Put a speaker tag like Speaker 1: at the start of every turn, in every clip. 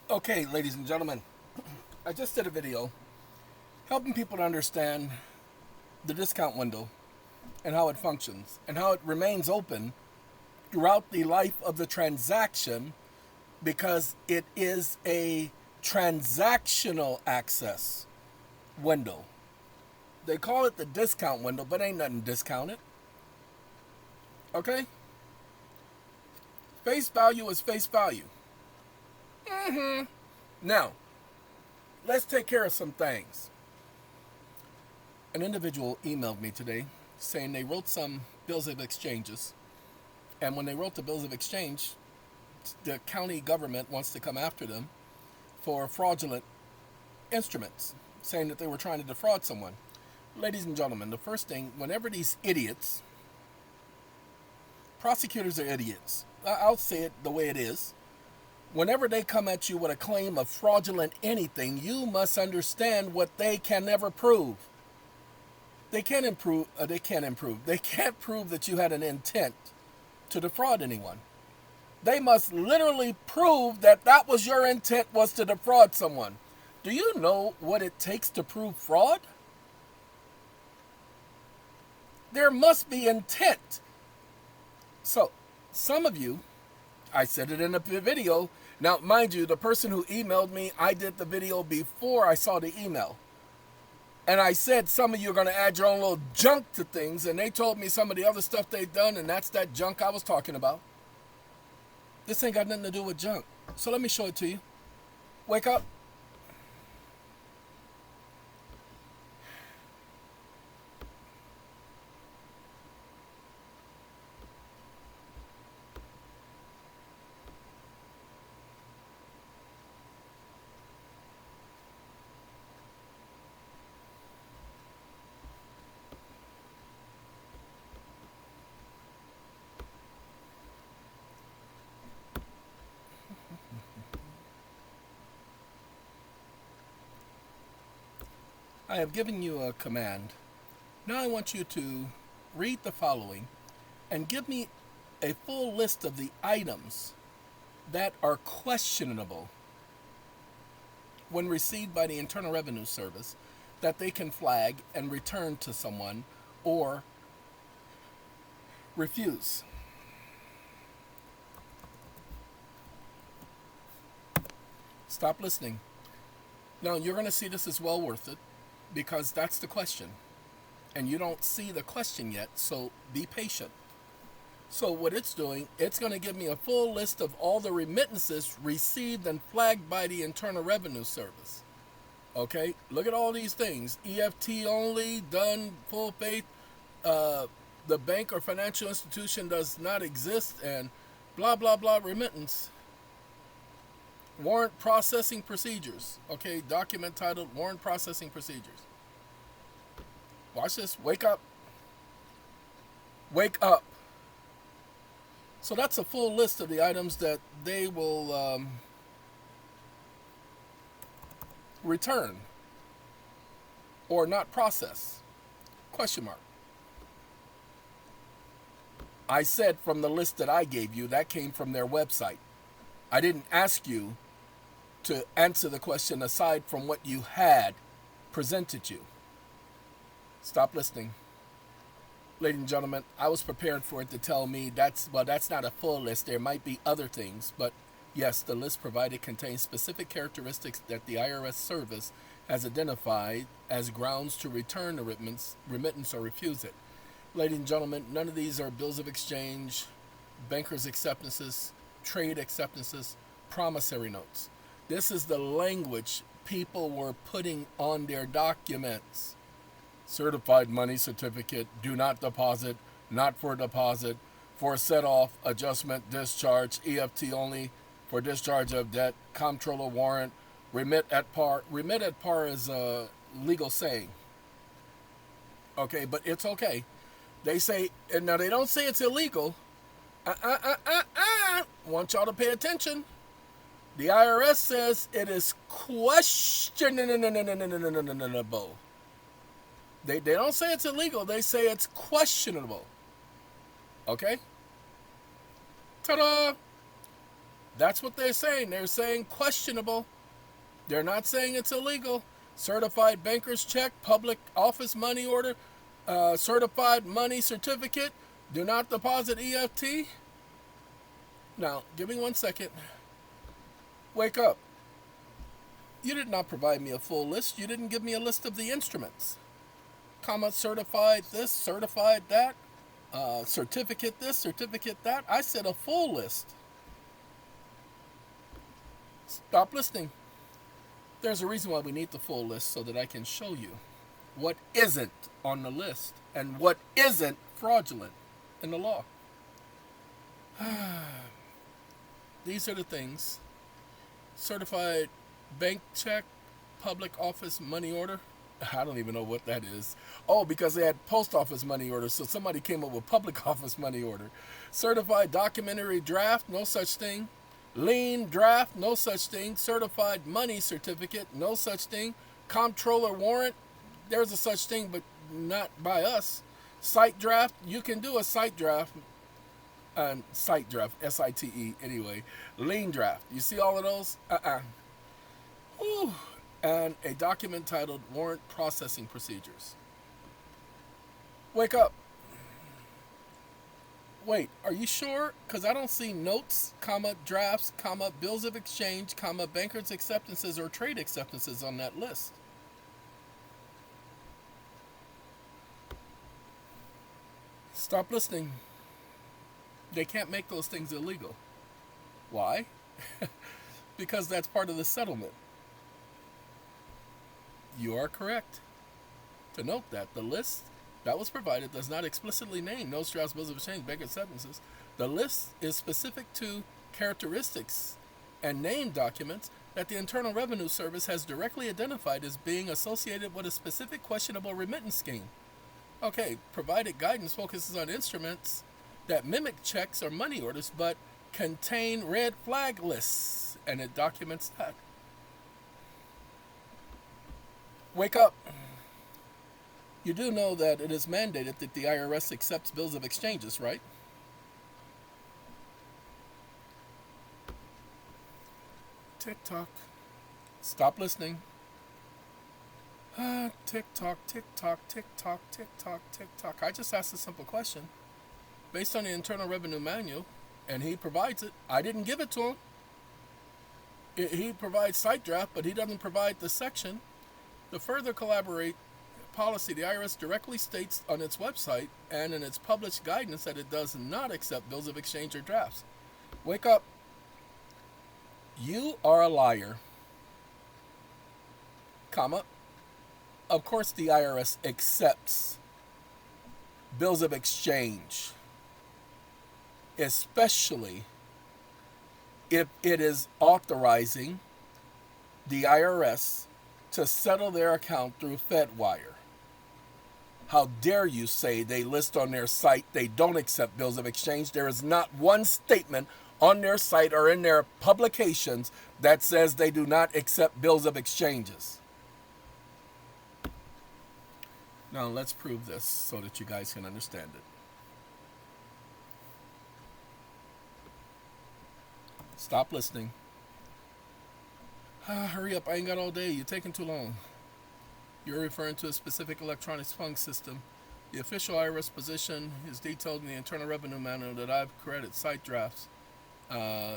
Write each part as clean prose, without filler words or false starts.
Speaker 1: Okay, ladies and gentlemen, I just did a video helping people to understand the discount window and how it functions and how it remains open throughout the life of the transaction because it is a transactional access window. They call it the discount window, but ain't nothing discounted. Okay? Face value is face value. Now, let's take care of some things. An individual emailed me today saying they wrote some bills of exchanges, and when they wrote the bills of exchange, the county government wants to come after them for fraudulent instruments, saying that they were trying to defraud someone. Ladies and gentlemen, the first thing, whenever these idiots, prosecutors are idiots, I'll say it the way it is. Whenever they come at you with a claim of fraudulent anything, you must understand what they can never prove. They can't improve. They can't improve. They can't prove that you had an intent to defraud anyone. They must literally prove that that was your intent, was to defraud someone. Do you know what it takes to prove fraud? There must be intent. So, some of you, I said it in a video. Now, mind you, the person who emailed me, I did the video before I saw the email. And I said some of you are going to add your own little junk to things, and they told me some of the other stuff they've done, and that's that junk I was talking about. This ain't got nothing to do with junk. So let me show it to you. Wake up. I have given you a command. Now I want you to read the following and give me a full list of the items that are questionable when received by the Internal Revenue Service that they can flag and return to someone or refuse. Stop listening. Now you're going to see this is well worth it because that's the question. And you don't see the question yet, so be patient. So what it's doing, it's going to give me a full list of all the remittances received and flagged by the Internal Revenue Service. Okay, look at all these things. EFT only, done, full faith, the bank or financial institution does not exist, and blah, blah, blah, remittance. Warrant processing procedures. Okay, document titled Warrant Processing Procedures. Watch this. Wake up. Wake up. So that's a full list of the items that they will return or not process. Question mark. I said from the list that I gave you, that came from their website. I didn't ask you to answer the question aside from what you had presented you. Stop listening. Ladies and gentlemen, I was prepared for it to tell me that's not a full list. There might be other things, but yes, the list provided contains specific characteristics that the IRS service has identified as grounds to return the remittance or refuse it. Ladies and gentlemen, none of these are bills of exchange, bankers' acceptances, trade acceptances, promissory notes. This is the language people were putting on their documents. Certified money certificate, do not deposit, not for deposit, for set off, adjustment, discharge, EFT only, for discharge of debt, comptroller warrant, remit at par. Remit at par is a legal saying. Okay, but it's okay. They say, and now they don't say it's illegal. Want y'all to pay attention. The IRS says it is questionable. They don't say it's illegal. They say it's questionable. Okay? Ta-da! That's what they're saying. They're saying questionable. They're not saying it's illegal. Certified banker's check, public office money order, certified money certificate, do not deposit EFT. Now, give me 1 second. Wake up. You did not provide me a full list. You didn't give me a list of the instruments. Comma, certified this, certified that, certificate this, certificate that. I said a full list. Stop listening. There's a reason why we need the full list so that I can show you what isn't on the list and what isn't fraudulent in the law. These are the things. Certified bank check, public office money order. I don't even know what that is. Oh, because they had post office money order, so somebody came up with public office money order. Certified documentary draft, no such thing. Lien draft, no such thing. Certified money certificate, no such thing. Comptroller warrant, there's a such thing, but not by us. Site draft, you can do a site draft. Site draft, SITE, anyway. Lien draft, you see all of those? Whew. And a document titled Warrant Processing Procedures. Wake up. Wait, are you sure? Because I don't see notes, comma, drafts, comma, bills of exchange, comma, bankers' acceptances or trade acceptances on that list. Stop listening. They can't make those things illegal. Why? Because that's part of the settlement. You are correct to note that the list that was provided does not explicitly name notes, drafts, bills of exchange, bank acceptances. The list is specific to characteristics and name documents that the Internal Revenue Service has directly identified as being associated with a specific questionable remittance scheme. Okay, provided guidance focuses on instruments that mimic checks or money orders but contain red flag lists, and it documents that. Wake up. You do know that it is mandated that the IRS accepts bills of exchanges, right? Tick tock. Stop listening. Tick tock, tick tock, tick tock, tick tock, tick tock. I just asked a simple question. Based on the Internal Revenue Manual, and he provides it. I didn't give it to him. He provides site draft, but he doesn't provide the section. The further collaborate policy, the IRS directly states on its website and in its published guidance that it does not accept bills of exchange or drafts. Wake up. You are a liar. Comma. Of course the IRS accepts bills of exchange, especially if it is authorizing the IRS to settle their account through FedWire. How dare you say they list on their site they don't accept bills of exchange? There is not one statement on their site or in their publications that says they do not accept bills of exchanges. Now let's prove this so that you guys can understand it. Stop listening. Hurry up, I ain't got all day. You're taking too long. You're referring to a specific electronic fund system. The official IRS position is detailed in the Internal Revenue Manual that I've created site drafts.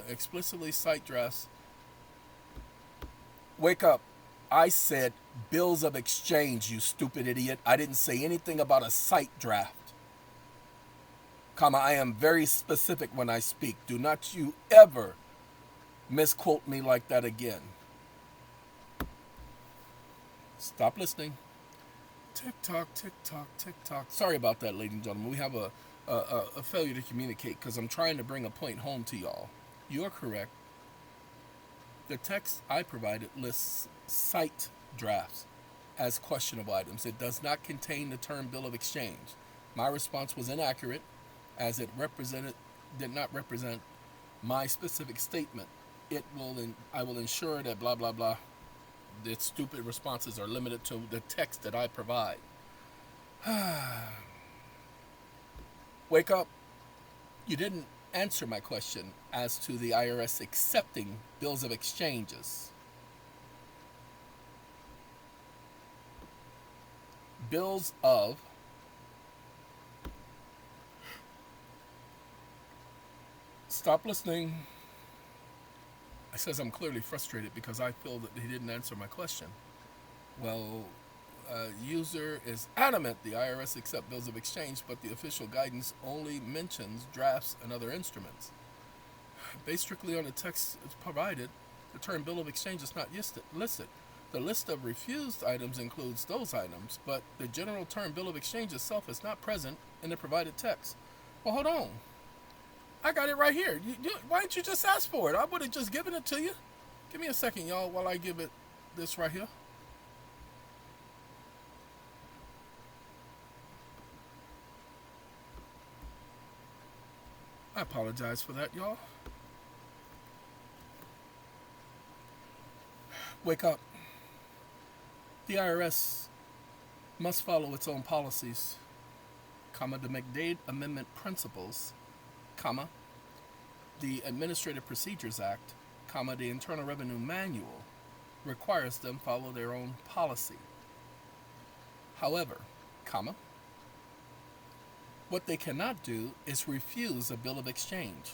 Speaker 1: Explicitly site drafts. Wake up. I said bills of exchange, you stupid idiot. I didn't say anything about a site draft. Comma, I am very specific when I speak. Do not you ever misquote me like that again. Stop listening. Tick tock, tick tock, tick tock. Sorry about that, ladies and gentlemen. We have a failure to communicate because I'm trying to bring a point home to y'all. You're correct. The text I provided lists site drafts as questionable items. It does not contain the term bill of exchange. My response was inaccurate as it did not represent my specific statement. I will ensure that blah, blah, blah. The stupid responses are limited to the text that I provide. Wake up. You didn't answer my question. as to the IRS accepting bills of exchanges. Bills of Stop listening. It says I'm clearly frustrated because I feel that he didn't answer my question. Well, user is adamant the IRS accept bills of exchange, but the official guidance only mentions drafts and other instruments. Based strictly on the text provided, the term bill of exchange is not listed. The list of refused items includes those items, but the general term bill of exchange itself is not present in the provided text. Well, hold on. I got it right here. Why didn't you just ask for it? I would have just given it to you. Give me a second, y'all, while I give it this right here. I apologize for that, y'all. Wake up. The IRS must follow its own policies, comma, the McDade Amendment principles, comma, the Administrative Procedures Act, comma, the Internal Revenue Manual requires them follow their own policy. However, comma, what they cannot do is refuse a bill of exchange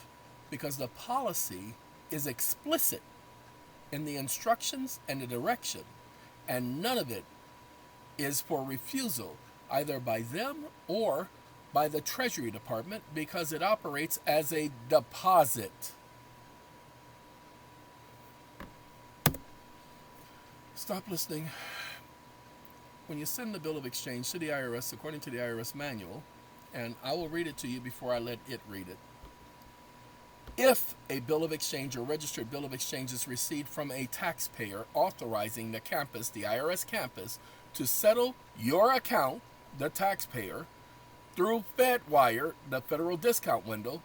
Speaker 1: because the policy is explicit in the instructions and the direction, and none of it is for refusal either by them or by the Treasury Department because it operates as a deposit. Stop listening. When you send the bill of exchange to the IRS according to the IRS manual, and I will read it to you before I let it read it. If a bill of exchange or registered bill of exchange is received from a taxpayer authorizing the campus, the IRS campus, to settle your account, the taxpayer, through FedWire, the federal discount window,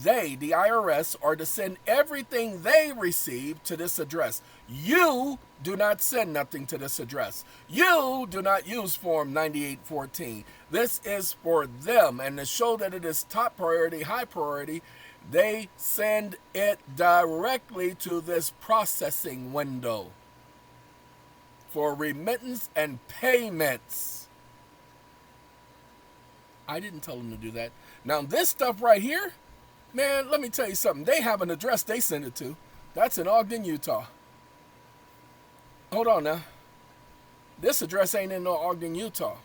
Speaker 1: they, the IRS, are to send everything they receive to this address. You do not send nothing to this address. You do not use Form 9814. This is for them, and to show that it is top priority, high priority, they send it directly to this processing window for remittance and payments. I didn't tell them to do that. Now, this stuff right here, man, let me tell you something. They have an address they send it to. That's in Ogden, Utah. Hold on now. This address ain't in no Ogden, Utah.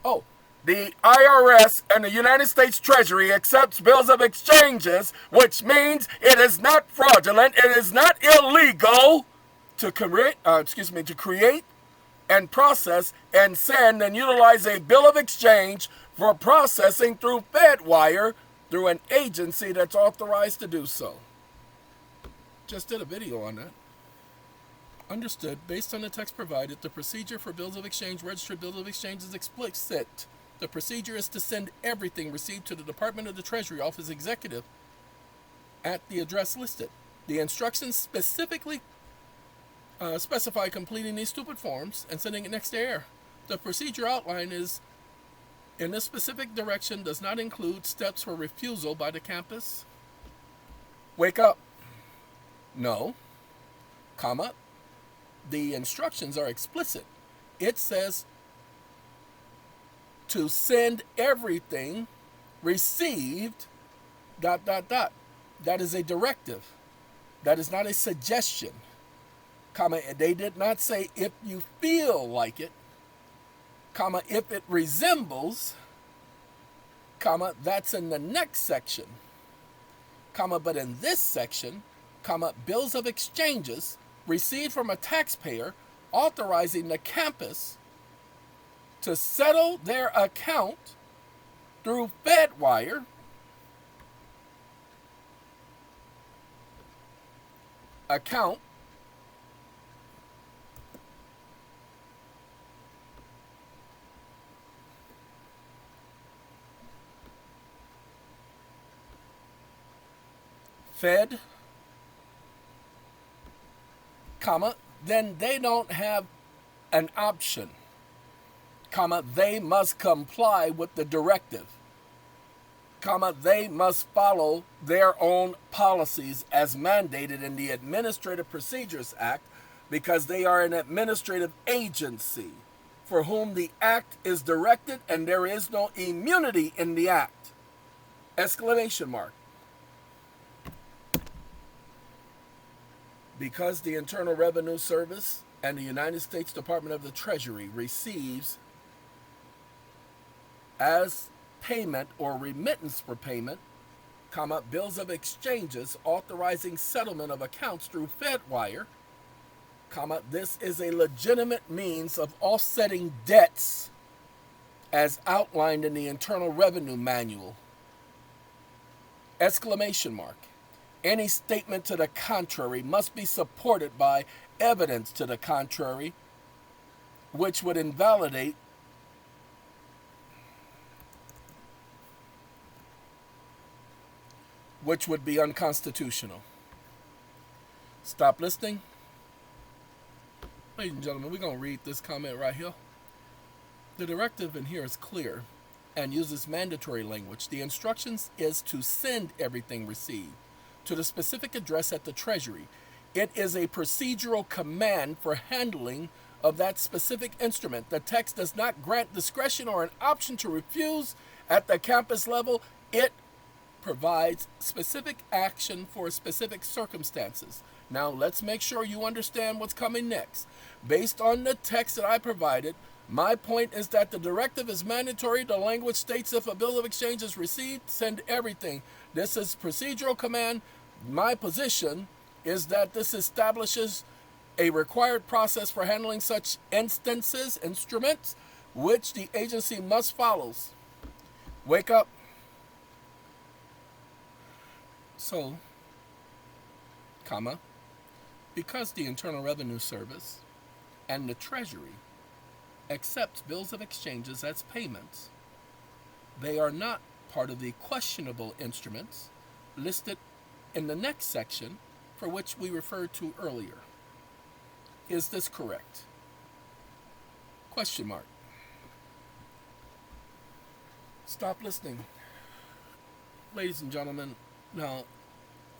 Speaker 1: Oh, the IRS and the United States Treasury accepts bills of exchanges, which means it is not fraudulent, it is not illegal to create and process and send and utilize a bill of exchange for processing through FedWire through an agency that's authorized to do so. Just did a video on that. Understood. Based on the text provided, the procedure for bills of exchange, registered bills of exchange is explicit. The procedure is to send everything received to the Department of the Treasury Office Executive at the address listed. The instructions specifically specify completing these stupid forms and sending it next day air. The procedure outline is in this specific direction does not include steps for refusal by the campus. Wake up. No, comma. The instructions are explicit. It says to send everything received ... That is a directive. That is not a suggestion. Comma, they did not say if you feel like it. Comma, if it resembles. Comma, that's in the next section. Comma, but in this section, comma, bills of exchanges received from a taxpayer authorizing the campus to settle their account through FedWire account Fed, comma, then they don't have an option, comma, they must comply with the directive. they must follow their own policies as mandated in the Administrative Procedures Act because they are an administrative agency for whom the act is directed and there is no immunity in the act. Exclamation mark. Because the Internal Revenue Service and the United States Department of the Treasury receives as payment or remittance for payment, bills of exchanges authorizing settlement of accounts through Fedwire, this is a legitimate means of offsetting debts as outlined in the Internal Revenue Manual. Exclamation mark. Any statement to the contrary must be supported by evidence to the contrary, which would invalidate which would be unconstitutional. Stop listening. Ladies and gentlemen, we're going to read this comment right here. The directive in here is clear and uses mandatory language. The instructions is to send everything received to the specific address at the Treasury. It is a procedural command for handling of that specific instrument. The text does not grant discretion or an option to refuse at the campus level. It provides specific action for specific circumstances. Now, let's make sure you understand what's coming next. Based on the text that I provided, my point is that the directive is mandatory. The language states if a bill of exchange is received, send everything. This is procedural command. My position is that this establishes a required process for handling such instruments, which the agency must follow. Wake up. So, because the Internal Revenue Service and the Treasury accepts bills of exchanges as payments, they are not part of the questionable instruments listed in the next section for which we referred to earlier. Is this correct? Question mark. Stop listening. Ladies and gentlemen, now,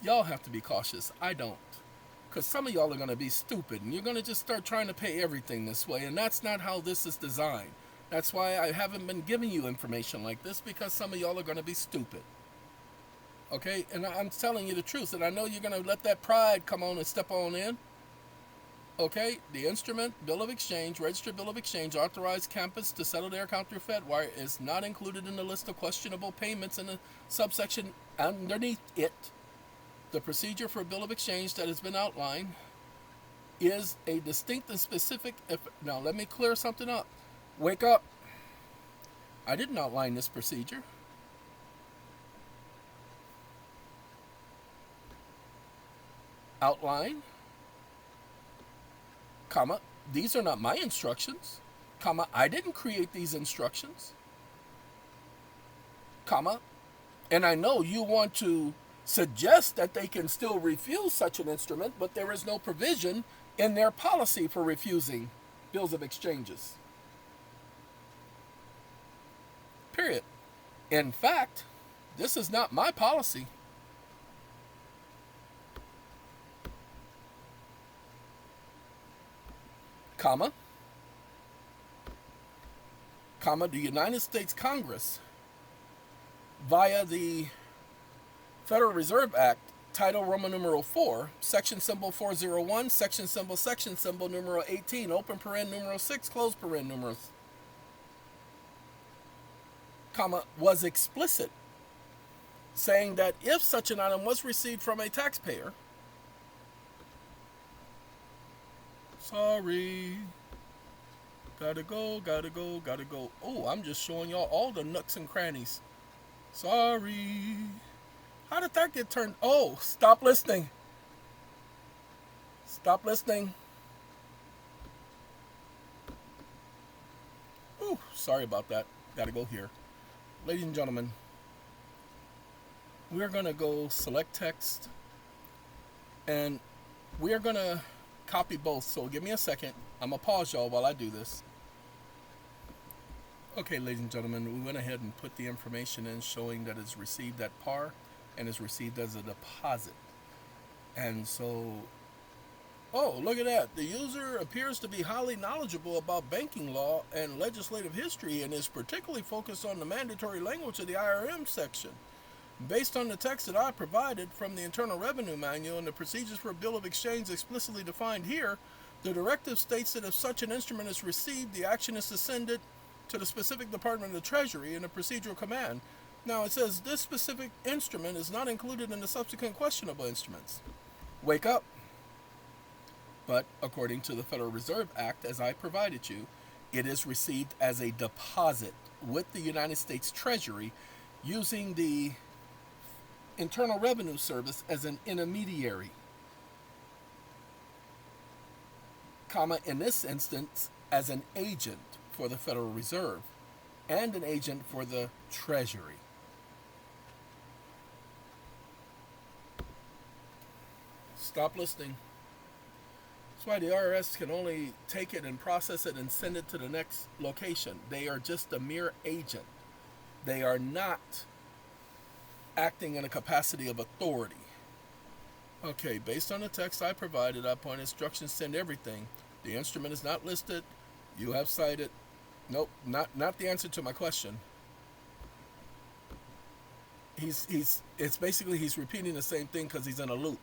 Speaker 1: y'all have to be cautious. I don't. Because some of y'all are going to be stupid, and you're going to just start trying to pay everything this way, and that's not how this is designed. That's why I haven't been giving you information like this, because some of y'all are going to be stupid. Okay? And I'm telling you the truth, and I know you're going to let that pride come on and step on in. Okay? The instrument, bill of exchange, registered bill of exchange, authorized campus to settle their account through Fedwire is not included in the list of questionable payments in the subsection underneath it. The procedure for a bill of exchange that has been outlined is a distinct and specific. Now, let me clear something up. Wake up. I didn't outline this procedure. Outline, these are not my instructions, I didn't create these instructions, and I know you want to suggest that they can still refuse such an instrument, but there is no provision in their policy for refusing bills of exchanges. Period. In fact, this is not my policy. The United States Congress, via the Federal Reserve Act, Title Roman numeral 4, section symbol 401, section symbol numeral 18, open paren numeral 6, close paren numeral, was explicit, saying that if such an item was received from a taxpayer, sorry, gotta go. Oh, I'm just showing y'all all the nooks and crannies. Sorry. How did that get turned? Oh, stop listening. Stop listening. Ooh, sorry about that. Gotta go here. Ladies and gentlemen, we're gonna go select text, and we're gonna copy both. So give me a second. I'm gonna pause y'all while I do this. Okay, ladies and gentlemen, we went ahead and put the information in showing that it's received at par and is received as a deposit. And so, oh, look at that. The user appears to be highly knowledgeable about banking law and legislative history and is particularly focused on the mandatory language of the IRM section. Based on the text that I provided from the Internal Revenue Manual and the procedures for a bill of exchange explicitly defined here, the directive states that if such an instrument is received, the action is to send it to the specific Department of the Treasury in a procedural command. Now it says this specific instrument is not included in the subsequent questionable instruments. Wake up. But according to the Federal Reserve Act, as I provided you, it is received as a deposit with the United States Treasury using the Internal Revenue Service as an intermediary, comma, in this instance, as an agent for the Federal Reserve and an agent for the Treasury. Stop listening. That's why the IRS can only take it and process it and send it to the next location. They are just a mere agent. They are not acting in a capacity of authority. Okay, based on the text I provided, I point instructions, send everything. The instrument is not listed. You have cited. Nope, not the answer to my question. It's basically he's repeating the same thing because he's in a loop.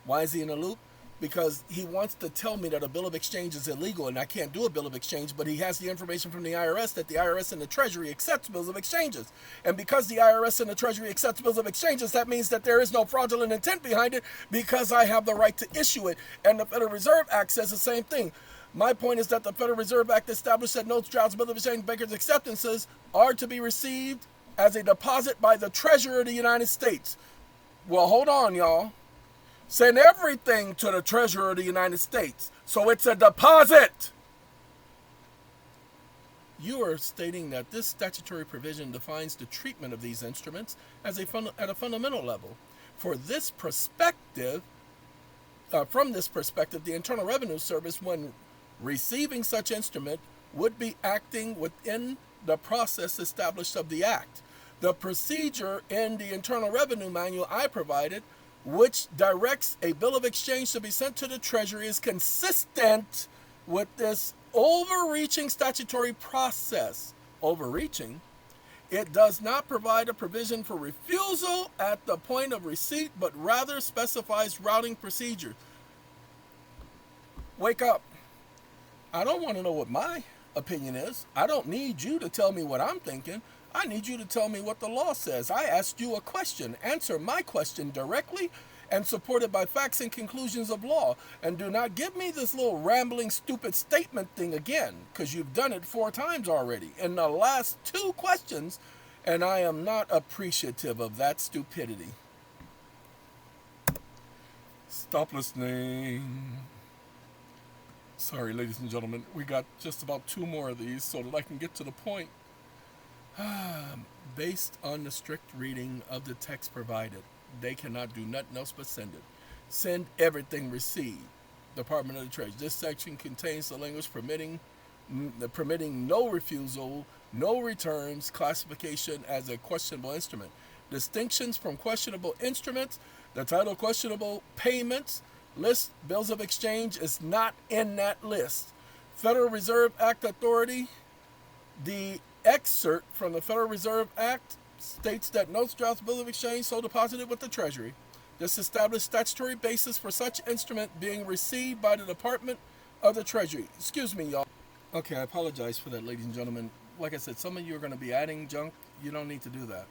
Speaker 1: Why is he in a loop? Because he wants to tell me that a bill of exchange is illegal and I can't do a bill of exchange, but he has the information from the IRS that the IRS and the Treasury accepts bills of exchanges. And because the IRS and the Treasury accepts bills of exchanges, that means that there is no fraudulent intent behind it because I have the right to issue it. And the Federal Reserve Act says the same thing. My point is that the Federal Reserve Act established that notes, drafts, bills of exchange, bankers' acceptances are to be received as a deposit by the Treasurer of the United States. Well, hold on, y'all. Send everything to the Treasurer of the United States. So it's a deposit. You are stating that this statutory provision defines the treatment of these instruments as at a fundamental level. For this perspective, from this perspective, the Internal Revenue Service, when receiving such instrument, would be acting within the process established of the Act. The procedure in the Internal Revenue Manual I provided, which directs a bill of exchange to be sent to the Treasury, is consistent with this overreaching statutory process. Overreaching? It does not provide a provision for refusal at the point of receipt, but rather specifies routing procedure. Wake up. I don't want to know what my opinion is. I don't need you to tell me what I'm thinking. I need you to tell me what the law says. I asked you a question. Answer my question directly and supported by facts and conclusions of law. And do not give me this little rambling, stupid statement thing again, because you've done it 4 times already in the last 2 questions, and I am not appreciative of that stupidity. Stop listening. Sorry, ladies and gentlemen. We got just about 2 more of these so that I can get to the point. Based on the strict reading of the text provided, they cannot do nothing else but send it. Send everything received. Department of the Treasury. This section contains the language permitting no refusal, no returns, classification as a questionable instrument. Distinctions from questionable instruments. The title questionable payments list bills of exchange is not in that list. Federal Reserve Act authority. The excerpt from the Federal Reserve Act states that notes, drafts, bills of exchange so deposited with the Treasury. This established statutory basis for such instrument being received by the Department of the Treasury. Excuse me, y'all. Okay, I apologize for that, ladies and gentlemen. Like I said, some of you are going to be adding junk. You don't need to do that.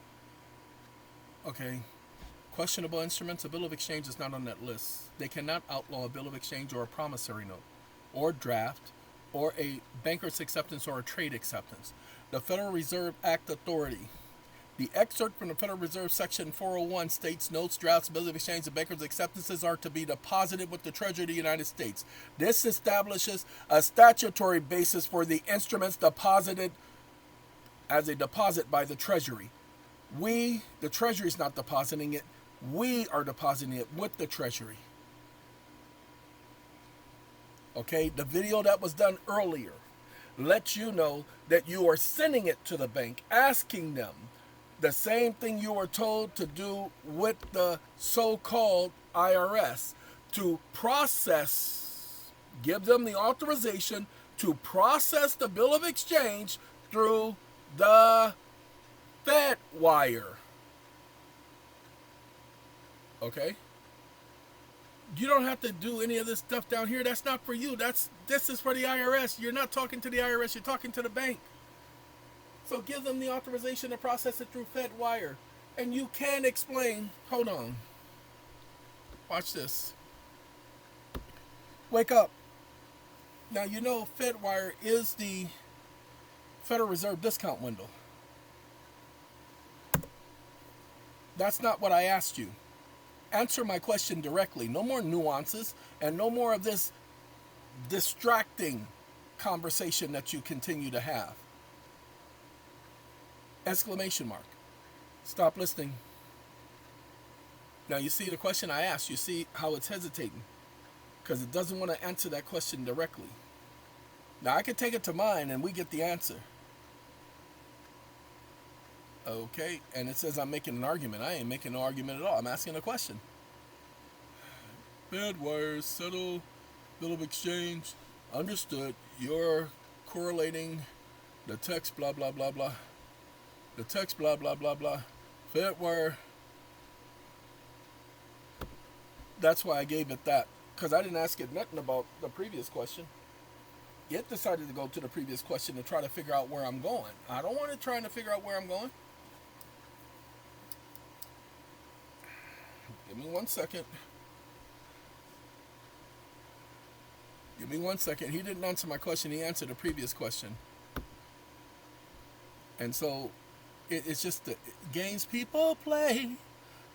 Speaker 1: Okay. Questionable instruments, a bill of exchange is not on that list. They cannot outlaw a bill of exchange or a promissory note or draft or a banker's acceptance or a trade acceptance. The Federal Reserve Act authority. The excerpt from the Federal Reserve Section 401 states notes, drafts, bills of exchange, and bankers' acceptances are to be deposited with the Treasury of the United States. This establishes a statutory basis for the instruments deposited as a deposit by the Treasury. The Treasury is not depositing it. We are depositing it with the Treasury. Okay, the video that was done earlier, let you know that you are sending it to the bank, asking them the same thing you were told to do with the so-called IRS, to process, give them the authorization to process the bill of exchange through the Fed wire. Okay? You don't have to do any of this stuff down here. That's not for you. This is for the IRS. You're not talking to the IRS. You're talking to the bank. So give them the authorization to process it through Fed wire. And you can explain. Hold on. Watch this. Wake up. Now, you know Fed wire is the Federal Reserve discount window. That's not what I asked you. Answer my question directly. No more nuances and no more of this distracting conversation that you continue to have. Exclamation mark. Stop listening. Now you see the question I asked. You see how it's hesitating because it doesn't want to answer that question directly. Now I can take it to mine and we get the answer. Okay, and it says I'm making an argument. I ain't making no argument at all. I'm asking a question. Fed wires, settle, bill of exchange. Understood. You're correlating the text, blah, blah, blah, blah. The text, blah, blah, blah, blah. Fed wire. That's why I gave it that. Because I didn't ask it nothing about the previous question. It decided to go to the previous question to try to figure out where I'm going. I don't want it trying to figure out where I'm going. Give me 1 second. Give me 1 second. He didn't answer my question. He answered the previous question. And so it's just the games people play.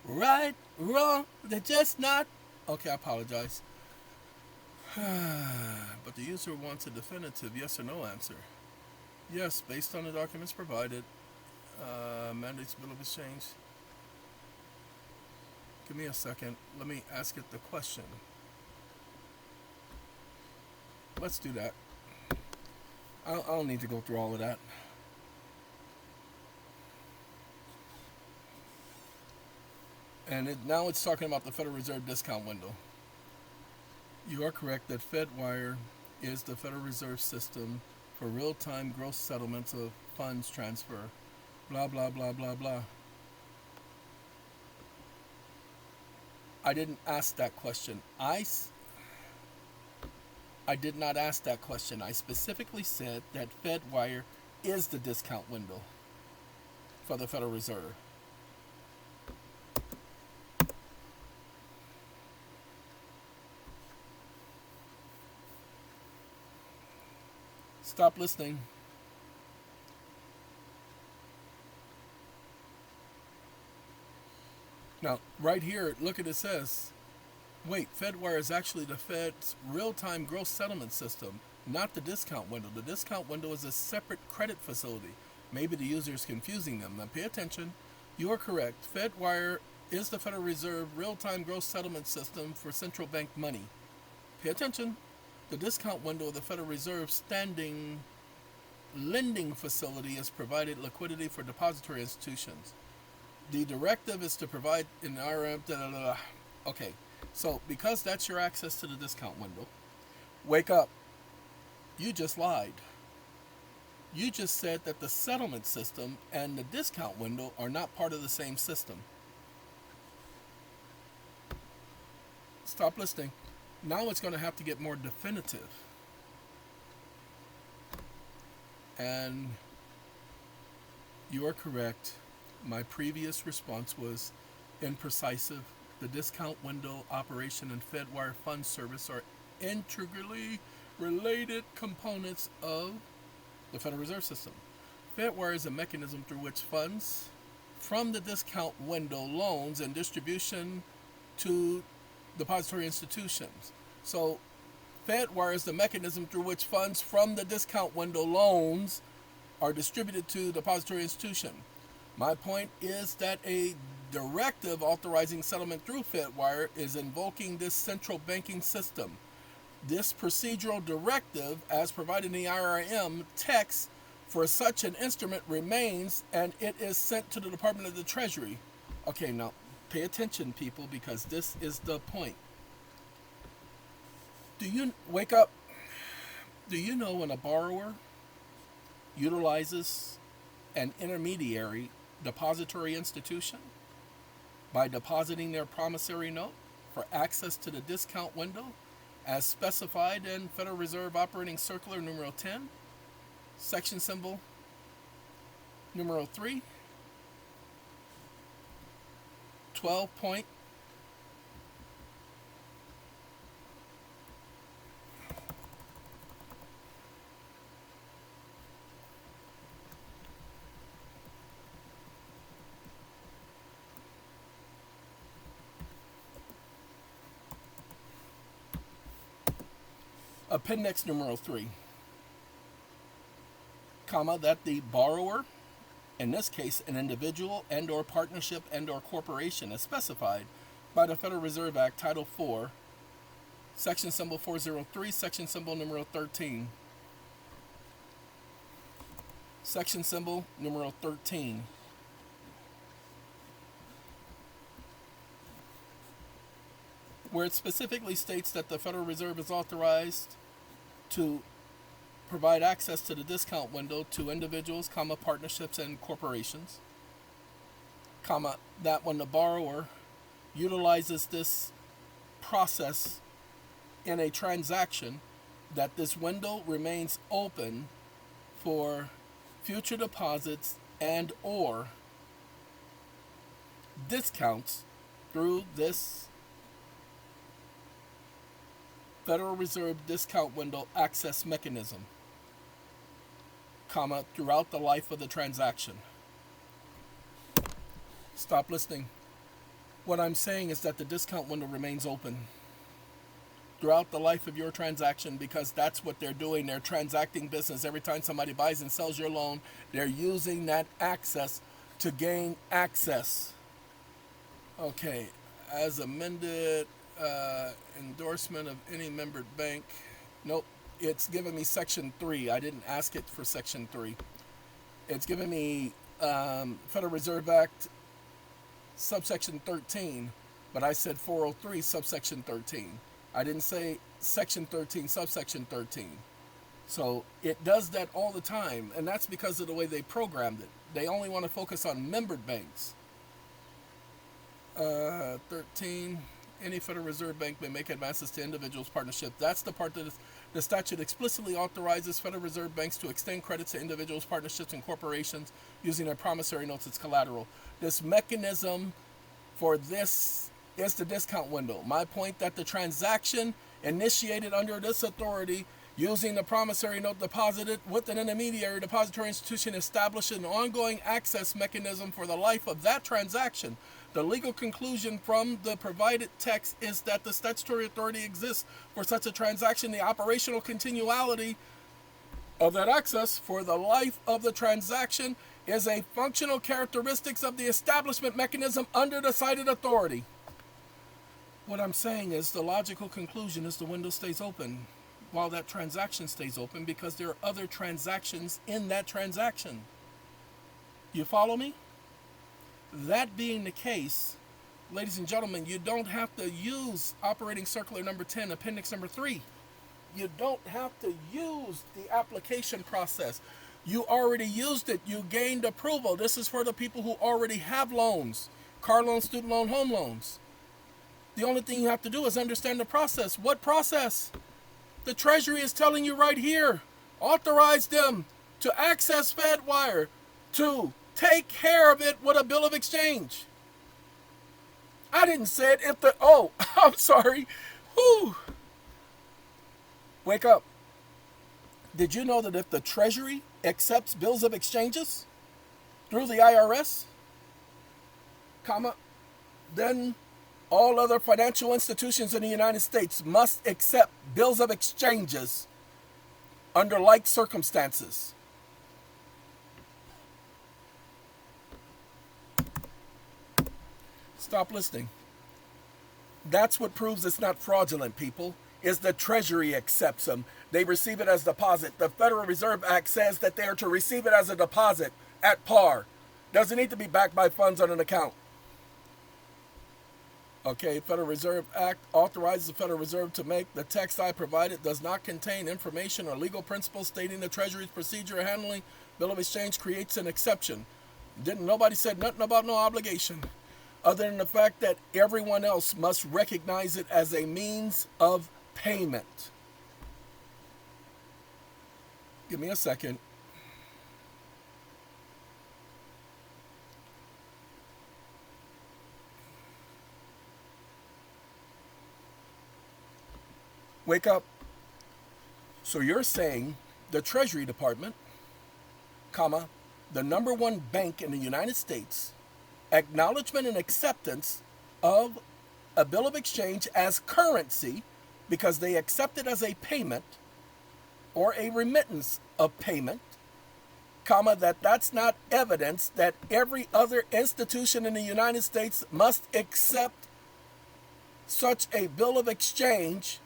Speaker 1: Right, wrong, they're just not. Okay, I apologize. But the user wants a definitive yes or no answer. Yes, based on the documents provided. Mandates bill of exchange. Give me a second. Let me ask it the question. Let's do that. I don't need to go through all of that. And now it's talking about the Federal Reserve discount window. You are correct that FedWire is the Federal Reserve system for real-time gross settlements of funds transfer. Blah, blah, blah, blah, blah. I didn't ask that question. I did not ask that question. I specifically said that FedWire is the discount window for the Federal Reserve. Stop listening. Now, right here, look at it says, wait, FedWire is actually the Fed's real-time gross settlement system, not the discount window. The discount window is a separate credit facility. Maybe the user is confusing them. Now, pay attention. You are correct. FedWire is the Federal Reserve real-time gross settlement system for central bank money. Pay attention. The discount window of the Federal Reserve standing lending facility is provided liquidity for depository institutions. The directive is to provide in the IRM. Okay, so because that's your access to the discount window, wake up. You just lied. You just said that the settlement system and the discount window are not part of the same system. Stop listening. Now it's going to have to get more definitive. And you are correct. My previous response was imprecise. The discount window operation and FedWire fund service are integrally related components of the Federal Reserve System. FedWire is a mechanism through which funds from the discount window loans and distribution to depository institutions. So FedWire is the mechanism through which funds from the discount window loans are distributed to depository institution. My point is that a directive authorizing settlement through FedWire is invoking this central banking system. This procedural directive, as provided in the IRM text for such an instrument, remains, and it is sent to the Department of the Treasury. Okay, now pay attention, people, because this is the point. Do you wake up? Do you know when a borrower utilizes an intermediary depository institution by depositing their promissory note for access to the discount window as specified in Federal Reserve Operating Circular numero 10, section symbol numero 3, 12 point appendix numero 3, comma, that the borrower, in this case an individual and or partnership and or corporation as specified by the Federal Reserve Act Title 4, section symbol 403, section symbol numero 13, section symbol numero 13, where it specifically states that the Federal Reserve is authorized to provide access to the discount window to individuals, comma, partnerships and corporations, comma, that when the borrower utilizes this process in a transaction, that this window remains open for future deposits and or discounts through this Federal Reserve discount window access mechanism, comma, throughout the life of the transaction. Stop listening. What I'm saying is that the discount window remains open throughout the life of your transaction, because that's what they're doing. They're transacting business. Every time somebody buys and sells your loan, they're using that access to gain access. Okay, as amended, endorsement of any membered bank. Nope, it's giving me section 3. I didn't ask it for section 3. It's giving me Federal Reserve Act subsection 13, but I said 403 subsection 13. I didn't say section 13 subsection 13. So it does that all the time, and that's because of the way they programmed it. They only want to focus on membered banks. 13, any Federal Reserve Bank may make advances to individuals, partnerships. That's the part that the statute explicitly authorizes Federal Reserve banks to extend credit to individuals, partnerships, and corporations using their promissory notes as collateral. This mechanism for this is the discount window. My point that the transaction initiated under this authority using the promissory note deposited with an intermediary depository institution established an ongoing access mechanism for the life of that transaction. The legal conclusion from the provided text is that the statutory authority exists for such a transaction. The operational continuality of that access for the life of the transaction is a functional characteristics of the establishment mechanism under the cited authority. What I'm saying is the logical conclusion is the window stays open while that transaction stays open, because there are other transactions in that transaction. You follow me? That being the case, ladies and gentlemen, you don't have to use Operating Circular number 10, Appendix number 3. You don't have to use the application process. You already used it. You gained approval. This is for the people who already have loans, car loans, student loan, home loans. The only thing you have to do is understand the process. What process? The Treasury is telling you right here. Authorize them to access FedWire, to take care of it with a bill of exchange. I didn't say it if the, oh, I'm sorry. Whew. Wake up. Did you know that if the Treasury accepts bills of exchanges through the IRS, comma, then all other financial institutions in the United States must accept bills of exchanges under like circumstances? Stop listening. That's what proves it's not fraudulent, people. is the Treasury accepts them. They receive it as deposit. The Federal Reserve Act says that they are to receive it as a deposit at par. Doesn't need to be backed by funds on an account. Okay, Federal Reserve Act authorizes the Federal Reserve to make. The text I provided does not contain information or legal principles stating the Treasury's procedure of handling bill of exchange creates an exception. Nobody said nothing about no obligation, other than the fact that everyone else must recognize it as a means of payment. Give me a second. Wake up. So you're saying the Treasury Department, comma, the number one bank in the United States, acknowledgement and acceptance of a bill of exchange as currency because they accept it as a payment or a remittance of payment, comma, that's not evidence that every other institution in the United States must accept such a bill of exchange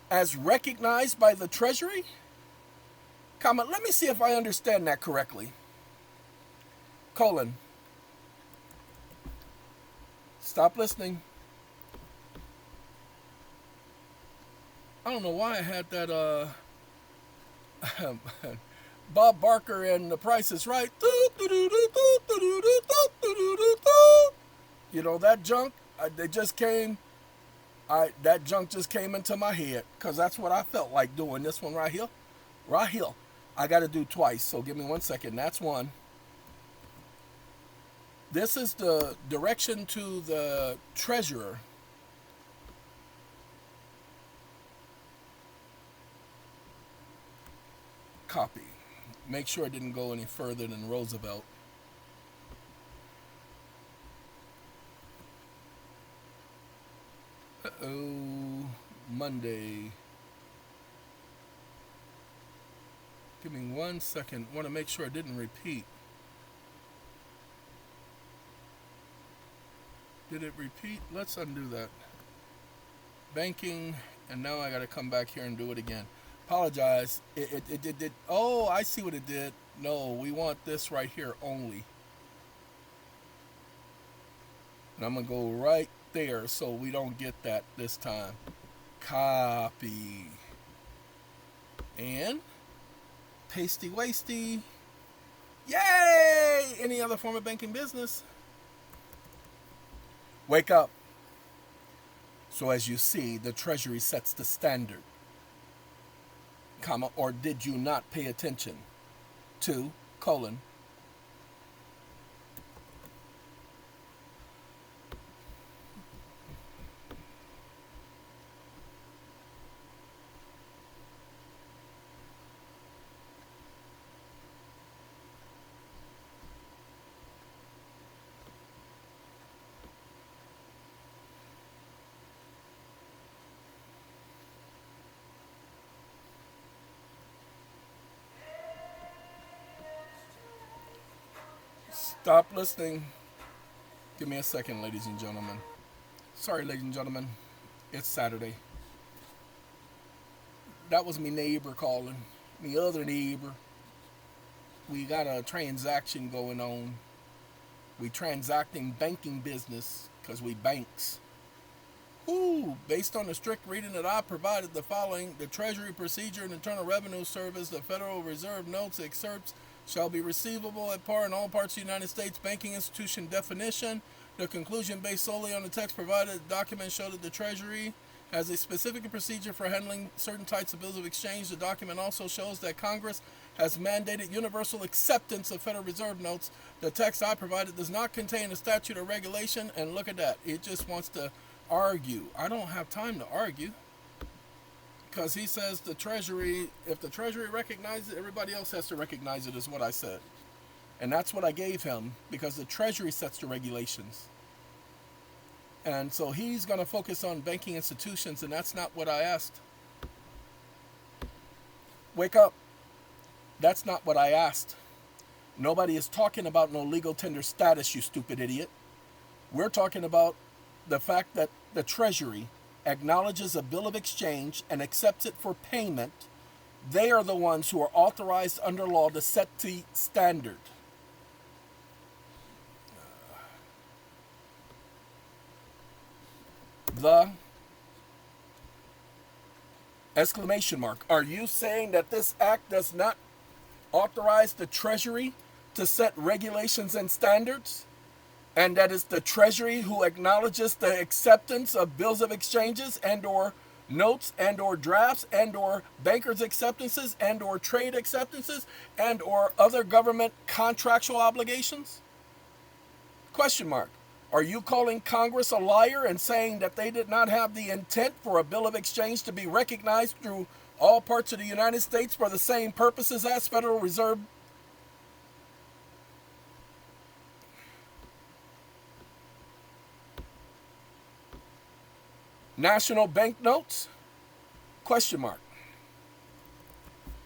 Speaker 1: as recognized by the Treasury? Comma, let me see if I understand that correctly. Colon. Stop listening. I don't know why I had that Bob Barker and The Price is Right. You know that junk? They just came. That junk just came into my head because that's what I felt like doing. This one right here. Right here. I got to do twice, so give me 1 second. That's one. This is the direction to the treasurer. Copy. Make sure it didn't go any further than Roosevelt. Uh-oh. Monday. Give me 1 second. Want to make sure I didn't repeat. Did it repeat? Let's undo that. Banking, and now I got to come back here and do it again. Apologize. It did. Oh, I see what it did. No, we want this right here only. And I'm going to go right there so we don't get that this time. Copy. And pasty wasty. Yay! Any other form of banking business? Wake up. So as you see, the Treasury sets the standard, comma, or did you not pay attention to, colon, stop listening. Give me a second, ladies and gentlemen. Sorry, ladies and gentlemen. It's Saturday. That was me neighbor calling. Me other neighbor. We got a transaction going on. We transacting banking business because we banks. Based on the strict reading that I provided the following, the Treasury Procedure and Internal Revenue Service, the Federal Reserve notes excerpts shall be receivable at par in all parts of the United States banking institution definition. The conclusion based solely on the text provided, the document showed that the Treasury has a specific procedure for handling certain types of bills of exchange. The document also shows that Congress has mandated universal acceptance of Federal Reserve notes. The text I provided does not contain a statute or regulation, and look at that. It just wants to argue. I don't have time to argue because he says the Treasury, if the Treasury recognizes it, everybody else has to recognize it, is what I said. And that's what I gave him because the Treasury sets the regulations. And so he's going to focus on banking institutions, and that's not what I asked. Wake up. That's not what I asked. Nobody is talking about no legal tender status, you stupid idiot. We're talking about the fact that the Treasury acknowledges a bill of exchange and accepts it for payment, they are the ones who are authorized under law to set the standard. The exclamation mark. Are you saying that this act does not authorize the Treasury to set regulations and standards? And that is the Treasury who acknowledges the acceptance of bills of exchanges and or notes and or drafts and or bankers acceptances and or trade acceptances and or other government contractual obligations? Question mark. Are you calling Congress a liar and saying that they did not have the intent for a bill of exchange to be recognized through all parts of the United States for the same purposes as Federal Reserve? National banknotes? Question mark.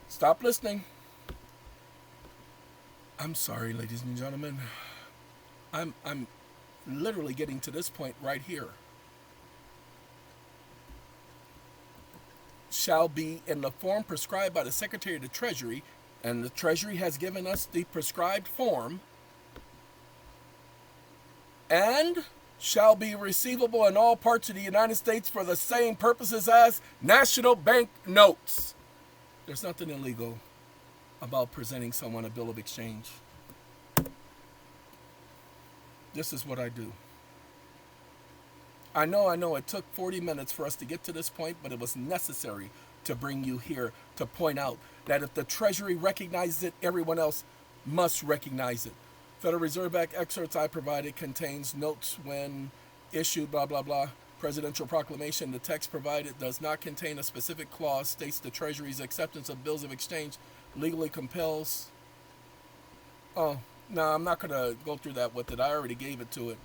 Speaker 1: Stop listening. I'm sorry, ladies and gentlemen. I'm literally getting to this point right here. Shall be in the form prescribed by the Secretary of the Treasury, and the Treasury has given us the prescribed form, and shall be receivable in all parts of the United States for the same purposes as national bank notes. There's nothing illegal about presenting someone a bill of exchange. This is what I do. I know it took 40 minutes for us to get to this point, but it was necessary to bring you here to point out that if the Treasury recognizes it, everyone else must recognize it. Federal Reserve Act excerpts I provided contains notes when issued, blah, blah, blah. Presidential proclamation, the text provided does not contain a specific clause, states the Treasury's acceptance of bills of exchange legally compels. Oh, no, I'm not going to go through that with it. I already gave it to it.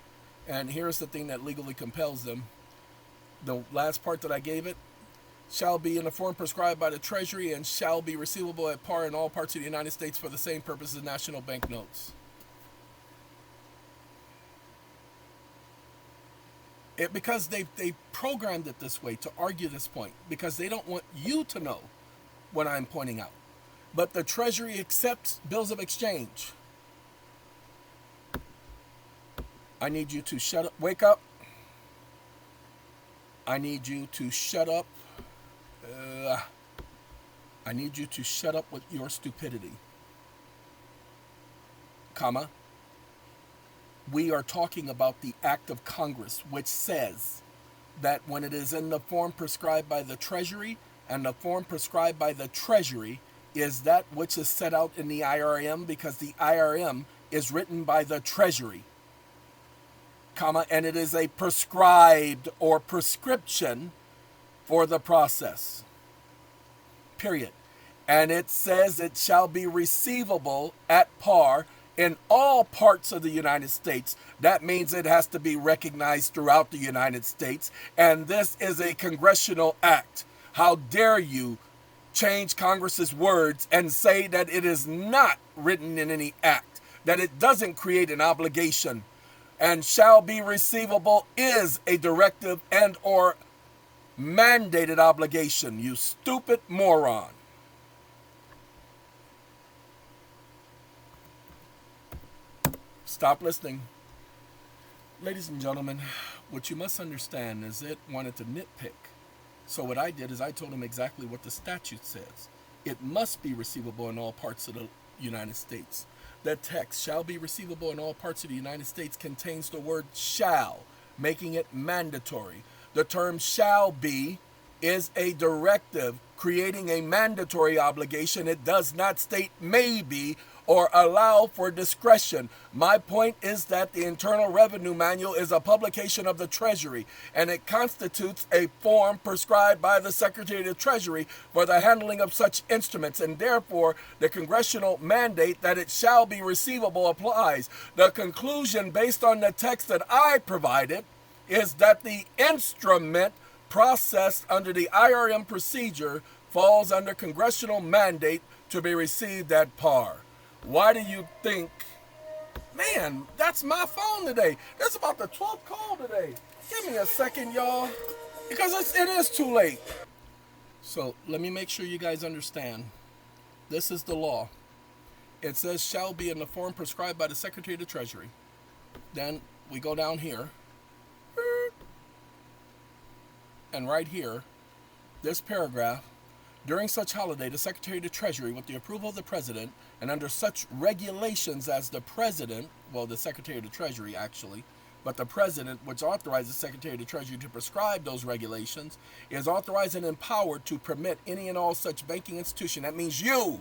Speaker 1: And here's the thing that legally compels them. The last part that I gave it, shall be in the form prescribed by the Treasury and shall be receivable at par in all parts of the United States for the same purpose as national banknotes. Because they programmed it this way to argue this point, because they don't want you to know what I'm pointing out. But the Treasury accepts bills of exchange. I need you to shut up. Wake up. I need you to shut up. I need you to shut up with your stupidity. Comma. We are talking about the act of Congress, which says that when it is in the form prescribed by the Treasury, and the form prescribed by the Treasury is that which is set out in the IRM, because the IRM is written by the Treasury, comma, and it is a prescribed or prescription for the process, period. And it says it shall be receivable at par in all parts of the United States. That means it has to be recognized throughout the United States. And this is a congressional act. How dare you change Congress's words and say that it is not written in any act, that it doesn't create an obligation. And shall be receivable is a directive and or mandated obligation, you stupid moron. Stop listening. Ladies and gentlemen, what you must understand is it wanted to nitpick. So what I did is I told him exactly what the statute says. It must be receivable in all parts of the United States. The text, shall be receivable in all parts of the United States, contains the word shall, making it mandatory. The term shall be is a directive creating a mandatory obligation. It does not state may be or allow for discretion. My point is that the Internal Revenue Manual is a publication of the Treasury, and it constitutes a form prescribed by the Secretary of the Treasury for the handling of such instruments, and therefore the congressional mandate that it shall be receivable applies. The conclusion based on the text that I provided is that the instrument processed under the IRM procedure falls under congressional mandate to be received at par. Why do you think? Man, that's my phone today. That's about the 12th call today. Give me a second, y'all. Because it is too late. So let me make sure you guys understand. This is the law. It says shall be in the form prescribed by the Secretary of the Treasury. Then we go down here. And right here, this paragraph, during such holiday, the Secretary of the Treasury, with the approval of the President, and under such regulations as the President, well, the Secretary of the Treasury actually, but the President, which authorizes the Secretary of the Treasury to prescribe those regulations, is authorized and empowered to permit any and all such banking institution, that means you,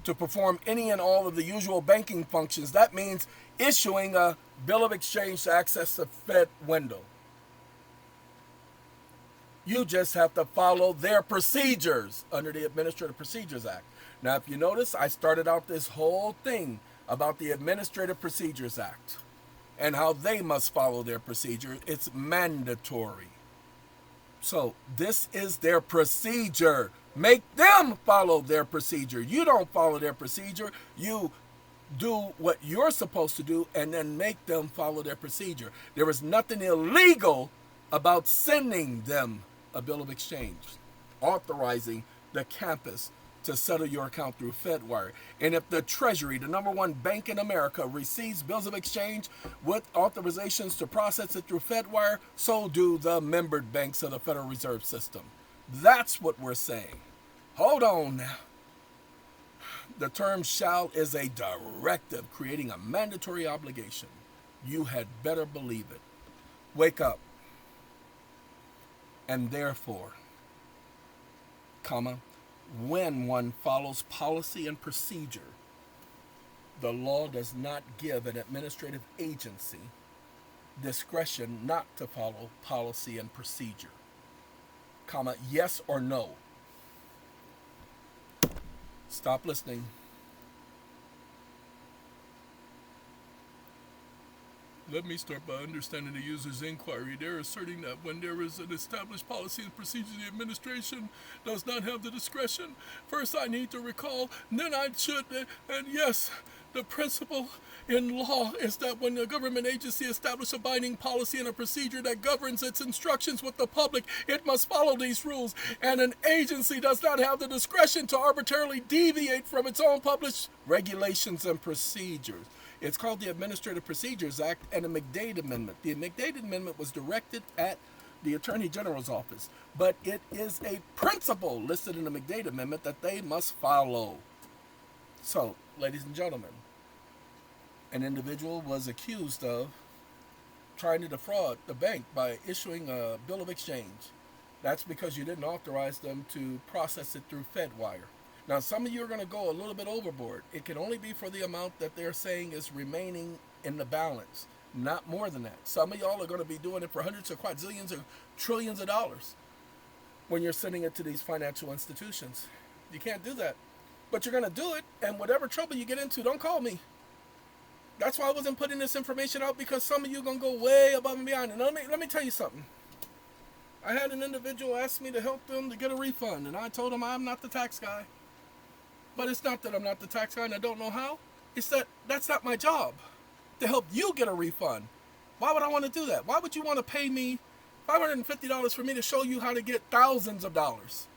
Speaker 1: to perform any and all of the usual banking functions. That means issuing a bill of exchange to access the Fed window. You just have to follow their procedures under the Administrative Procedures Act. Now, if you notice, I started out this whole thing about the Administrative Procedures Act and how they must follow their procedure. It's mandatory. So this is their procedure. Make them follow their procedure. You don't follow their procedure. You do what you're supposed to do and then make them follow their procedure. There is nothing illegal about sending them a bill of exchange, authorizing the campus to settle your account through FedWire. And if the Treasury, the #1 bank in America, receives bills of exchange with authorizations to process it through FedWire, so do the membered banks of the Federal Reserve System. That's what we're saying. Hold on now. The term shall is a directive creating a mandatory obligation. You had better believe it. Wake up. And therefore, comma, when one follows policy and procedure, the law does not give an administrative agency discretion not to follow policy and procedure, comma, yes or no. Stop listening. Let me start by understanding the user's inquiry. They're asserting that when there is an established policy and procedure, the administration does not have the discretion. First, I need to recall, then I should, and yes, the principle in law is that when a government agency establishes a binding policy and a procedure that governs its instructions with the public, it must follow these rules, and an agency does not have the discretion to arbitrarily deviate from its own published regulations and procedures. It's called the Administrative Procedures Act and the McDade Amendment. The McDade Amendment was directed at the Attorney General's office, but it is a principle listed in the McDade Amendment that they must follow. So, ladies and gentlemen, an individual was accused of trying to defraud the bank by issuing a bill of exchange. That's because you didn't authorize them to process it through FedWire. Now, some of you are going to go a little bit overboard. It can only be for the amount that they're saying is remaining in the balance, not more than that. Some of y'all are going to be doing it for hundreds of quadrillions or trillions of dollars when you're sending it to these financial institutions. You can't do that. But you're going to do it, and whatever trouble you get into, don't call me. That's why I wasn't putting this information out, because some of you are going to go way above and beyond. And let me tell you something. I had an individual ask me to help them to get a refund, and I told him I'm not the tax guy. But it's not that I'm not the tax guy and I don't know how. It's that that's not my job, to help you get a refund. Why would I want to do that? Why would you want to pay me $550 for me to show you how to get thousands of dollars?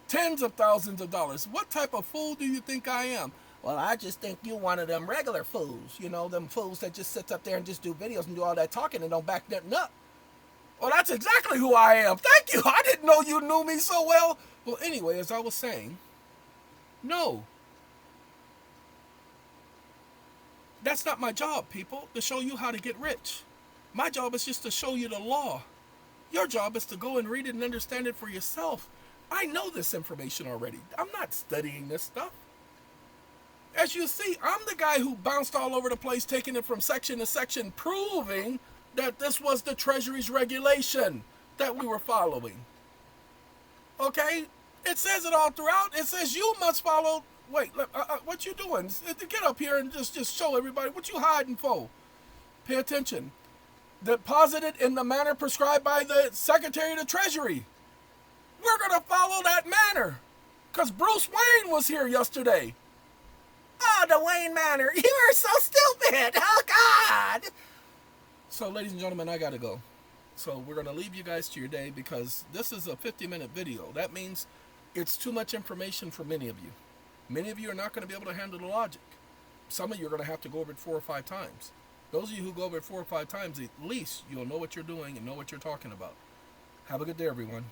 Speaker 1: Tens of thousands of dollars. What type of fool do you think I am? Well, I just think you one of them regular fools. You know, them fools that just sits up there and just do videos and do all that talking and don't back nothing up. Well, that's exactly who I am. Thank you. I didn't know you knew me so well. Well, anyway, as I was saying, no. That's not my job, people, to show you how to get rich. My job is just to show you the law. Your job is to go and read it and understand it for yourself. I know this information already. I'm not studying this stuff. As you see, I'm the guy who bounced all over the place, taking it from section to section, proving that this was the Treasury's regulation that we were following. Okay? It says it all throughout. It says you must follow. Wait, what you doing? Get up here and just show everybody. What you hiding for? Pay attention. Deposited in the manner prescribed by the Secretary of the Treasury. We're going to follow that manner. Because Bruce Wayne was here yesterday. Oh, the Wayne Manor. You are so stupid. Oh, God. So, ladies and gentlemen, I got to go. So we're going to leave you guys to your day because this is a 50-minute video. That means it's too much information for many of you. Many of you are not going to be able to handle the logic. Some of you are going to have to go over it 4 or 5 times. Those of you who go over it 4 or 5 times, at least you'll know what you're doing and know what you're talking about. Have a good day, everyone.